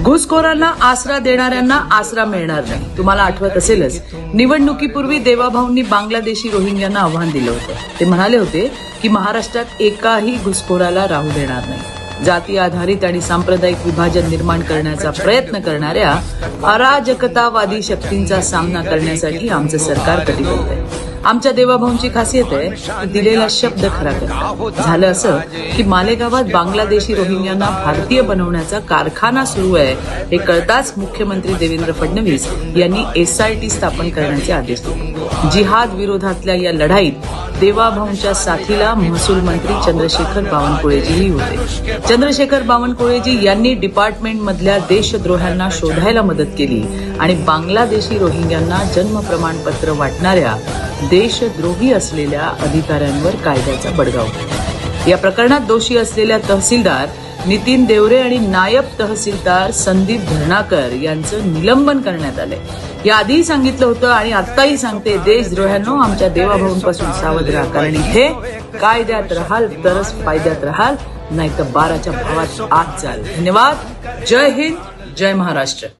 घुसखोरांना आसरा देणाऱ्यांना आसरा मिळणार नाही। तुम्हाला आठवत असेलच, निवडणुकीपूर्वी देवाभाऊंनी बांगलादेशी रोहिंग्यांना आव्हान दिलं होतं। ते म्हणाले होते की महाराष्ट्रात एकाही घुसखोराला राहू देणार नाही। जाती आधारित आणि सांप्रदायिक विभाजन निर्माण करण्याचा प्रयत्न करणाऱ्या अराजकतावादी शक्तींचा सामना करण्यासाठी आमचं सरकार कटिबद्ध आहे। आमच्या देवाभाऊंची खासियत आहे की दिलेला शब्द खरा करतात। झालं असं की मालेगावात बांगलादेशी रोहिंग्यांना भारतीय बनवण्याचा कारखाना सुरू आहे हे कळताच मुख्यमंत्री देवेंद्र फडणवीस यांनी एसआयटी स्थापन करण्याचे आदेश दिले। जिहाद विरोधातल्या या लढाईत देवाभाऊंच्या साथीला महसूल मंत्री चंद्रशेखर बावनकुळेजीही होते। चंद्रशेखर बावनकुळेजी यांनी डिपार्टमेंटमधल्या देशद्रोह्यांना शोधायला मदत केली आणि बांगलादेशी रोहिंग्यांना जन्म प्रमाणपत्र वाटणाऱ्या देशद्रोही असलेल्या अधिकाऱ्यांवर कायद्याचा बडगा उठवला। या प्रकरणात दोषी असलेल्या तहसीलदार नितीन देवरे आणि नायब तहसीलदार संदीप धर्णाकर यांचं निलंबन करण्यात आलंय। याआधीही सांगितलं होतं आणि आताही सांगते, देशद्रोह्यांनो आमच्या देवाभाऊंपासून सावध राहा, कारण इथे कायद्यात राहाल तरच फायद्यात राहाल, नाहीतर 12च्या भावात आत जाल। धन्यवाद। जय हिंद, जय महाराष्ट्र।